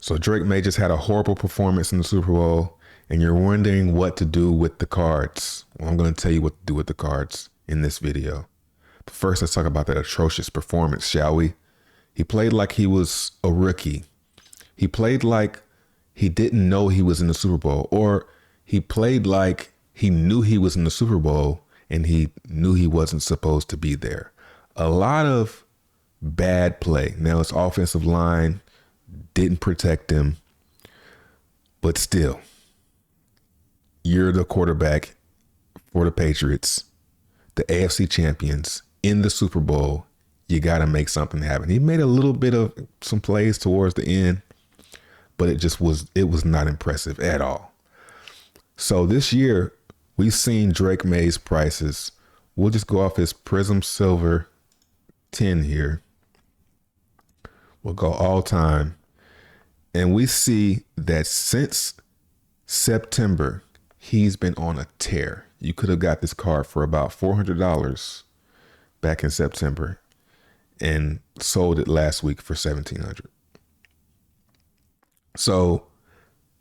So Drake May just had a horrible performance in the Super Bowl, and you're wondering what to do with the cards. Well, I'm going to tell you what to do with the cards in this video. But first, let's talk about that atrocious performance, shall we? He played like he was a rookie. He played like he didn't know he was in the Super Bowl, or he played like he knew he was in the Super Bowl and he knew he wasn't supposed to be there. A lot of bad play. Now, his offensive line didn't protect him, but still, you're the quarterback for the Patriots, the AFC champions in the Super Bowl. You got to make something happen. He made a little bit of some plays towards the end, but it was not impressive at all. So this year, we've seen Drake Maye's prices. We'll just go off his Prism Silver 10 here. We'll go all time. And we see that since September, he's been on a tear. You could have got this card for about $400 back in September and sold it last week for $1,700. So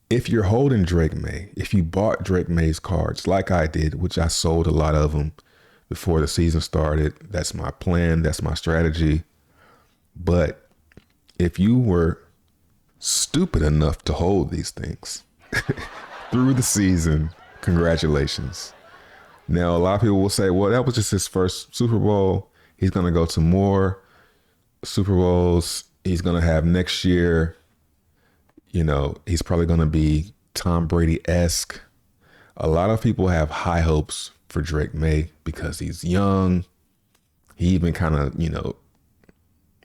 if you're holding Drake Maye, if you bought Drake Maye's cards like I did, which I sold a lot of them before the season started, that's my plan, that's my strategy. But if you were stupid enough to hold these things through the season, congratulations. Now, a lot of people will say, well, that was just his first Super Bowl. He's going to go to more Super Bowls. He's going to have next year, he's probably going to be Tom Brady-esque. A lot of people have high hopes for Drake Maye because he's young. He even kind of,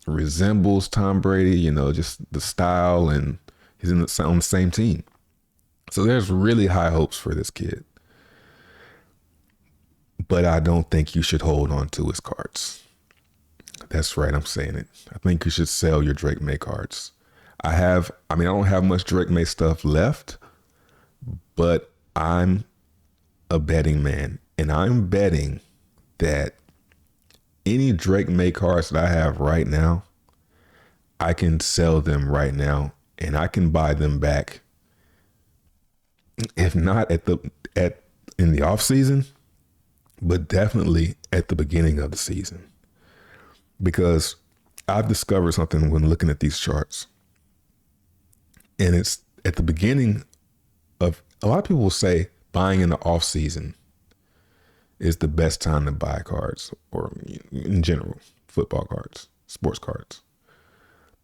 resembles Tom Brady, just the style, and he's on the same team. So there's really high hopes for this kid. But I don't think you should hold on to his cards. That's right, I'm saying it. I think you should sell your Drake Maye cards. I don't have much Drake Maye stuff left, but I'm a betting man, and I'm betting that any Drake Maye cards that I have right now, I can sell them right now and I can buy them back. If not in the off season, but definitely at the beginning of the season. Because I've discovered something when looking at these charts. And it's at the beginning of, a lot of people will say buying in the off season is the best time to buy cards, or in general, football cards, sports cards.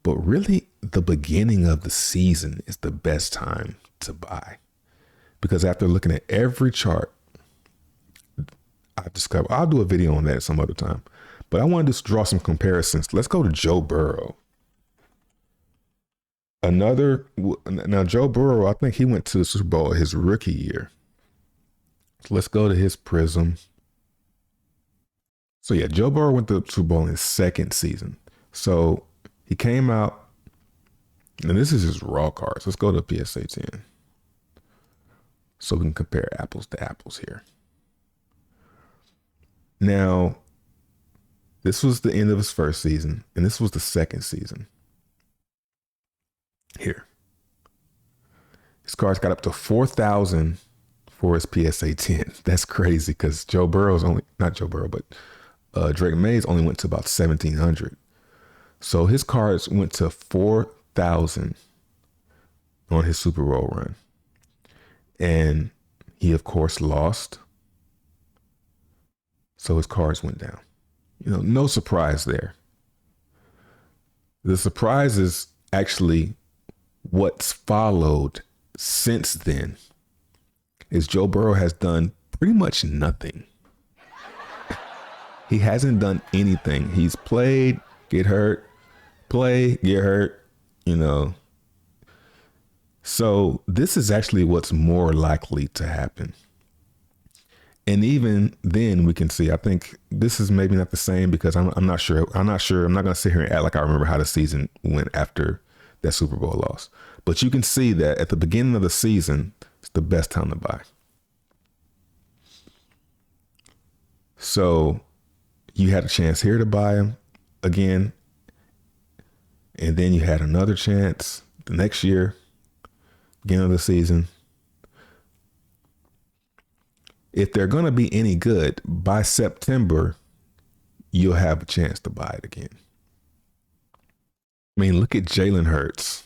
But really, the beginning of the season is the best time to buy. Because after looking at every chart, I've discovered, I'll do a video on that some other time, but I wanted to draw some comparisons. Let's go to Joe Burrow. Now Joe Burrow, I think he went to the Super Bowl his rookie year. So let's go to his Prism. So yeah, Joe Burrow went to the Super Bowl in his second season. So he came out, and this is his raw cards. Let's go to PSA 10. So we can compare apples to apples here. Now, this was the end of his first season, and this was the second season. Here. His cards got up to 4,000 for his PSA 10. That's crazy because Drake Maye's only went to about 1,700. So his cards went to 4,000 on his Super Bowl run. And he, of course, lost. So his cards went down. No surprise there. The surprise is actually what's followed since then is Joe Burrow has done pretty much nothing. He hasn't done anything. He's played, get hurt, play, get hurt, So this is actually what's more likely to happen. And even then we can see, I think this is maybe not the same because I'm not sure. I'm not going to sit here and act like I remember how the season went after that Super Bowl loss. But you can see that at the beginning of the season, it's the best time to buy. So you had a chance here to buy him again. And then you had another chance the next year, beginning of the season, if they're going to be any good by September, you'll have a chance to buy it again. I mean, look at Jalen Hurts.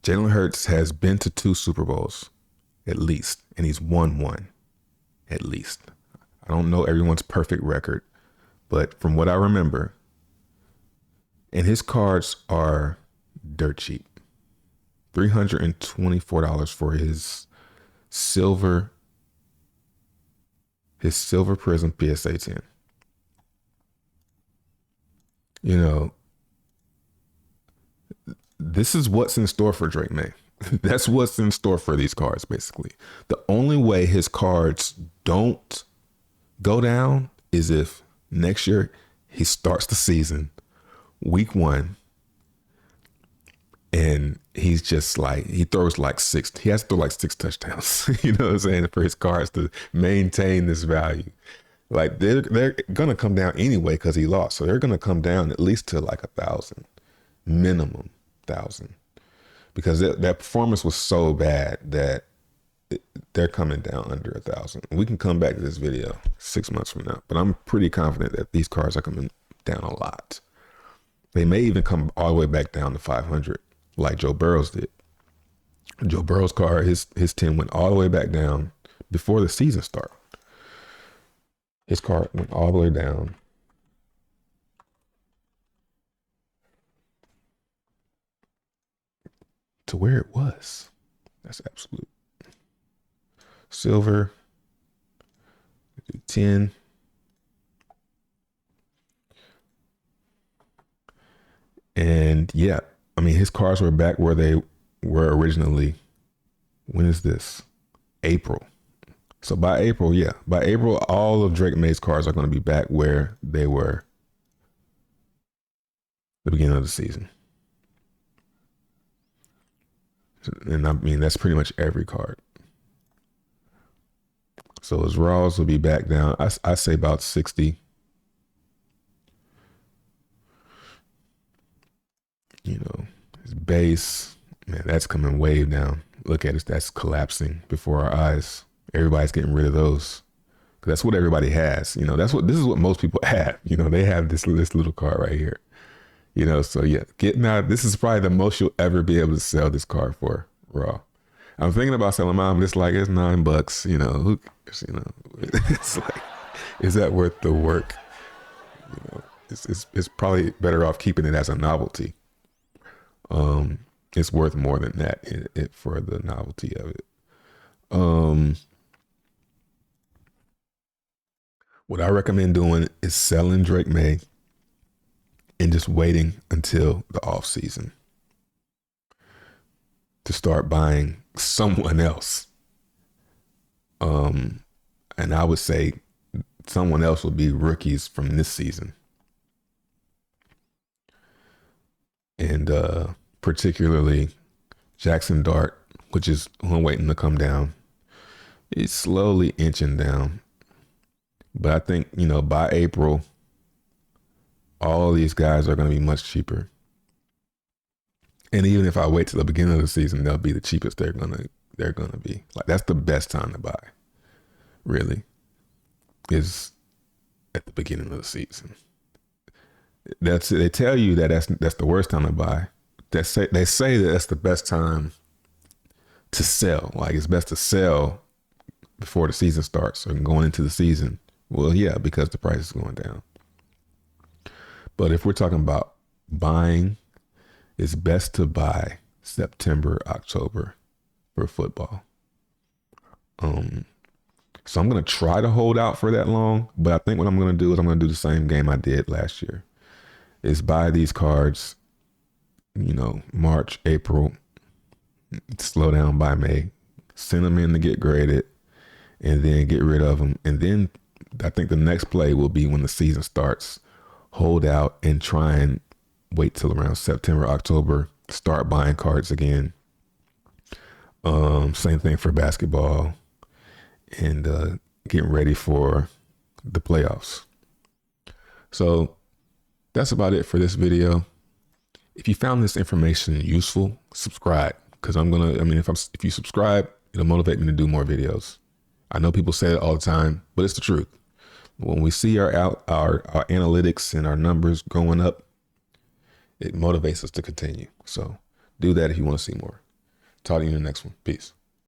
Jalen Hurts has been to 2 Super Bowls at least, and he's won 1 at least. I don't know everyone's perfect record, but from what I remember, and his cards are dirt cheap. $324 for his silver Prism PSA 10. You know, this is what's in store for Drake Maye. That's what's in store for these cards, basically. The only way his cards don't go down is if next year he starts the season week 1 and he's just like, he has to throw like 6 touchdowns, you know what I'm saying, for his cards to maintain this value. Like they're going to come down anyway because he lost. So they're going to come down at least to like 1,000, minimum 1,000. Because that performance was so bad that they're coming down under 1,000. We can come back to this video 6 months from now, but I'm pretty confident that these cards are coming down a lot. They may even come all the way back down to 500, like Joe Burrow's did. Joe Burrow's card, his 10 went all the way back down before the season started. His card went all the way down to where it was. That's absolute. Silver, 10. And yeah, I mean, his cards were back where they were originally. When is this? April. So by April, all of Drake Maye's cards are going to be back where they were the beginning of the season. And I mean, that's pretty much every card. So his raws will be back down. I say about 60. You know, his base, man, that's coming way down. Look at it, that's collapsing before our eyes. Everybody's getting rid of those. That's what everybody has. You know, this is what most people have. You know, they have this little card right here. You know, so yeah, this is probably the most you'll ever be able to sell this card for raw. I'm thinking about selling mine, but it's like, it's $9. You know, who cares? You know, it's like, is that worth the work? You know, it's probably better off keeping it as a novelty. It's worth more than that for the novelty of it. What I recommend doing is selling Drake Maye and just waiting until the off season to start buying someone else. And I would say someone else will be rookies from this season. And particularly Jackson Dart, which is who I'm waiting to come down. It's slowly inching down. But I think, you know, by April, all these guys are going to be much cheaper. And even if I wait till the beginning of the season, they'll be the cheapest they're gonna be. Like, that's the best time to buy, really, is at the beginning of the season. They tell you that's the worst time to buy. They say that that's the best time to sell. Like, it's best to sell before the season starts or going into the season. Well, yeah, because the price is going down. But if we're talking about buying, it's best to buy September, October for football. So I'm going to try to hold out for that long, but I think what I'm going to do is I'm going to do the same game I did last year, is buy these cards, you know, March, April, slow down by May, send them in to get graded, and then get rid of them. And then I think the next play will be when the season starts, hold out and try and wait till around September, October, start buying cards again. Same thing for basketball, and getting ready for the playoffs. So that's about it for this video. If you found this information useful, subscribe, because if you subscribe, it'll motivate me to do more videos. I know people say it all the time, but it's the truth. When we see our analytics and our numbers going up, it motivates us to continue. So do that if you want to see more. Talk to you in the next one. Peace.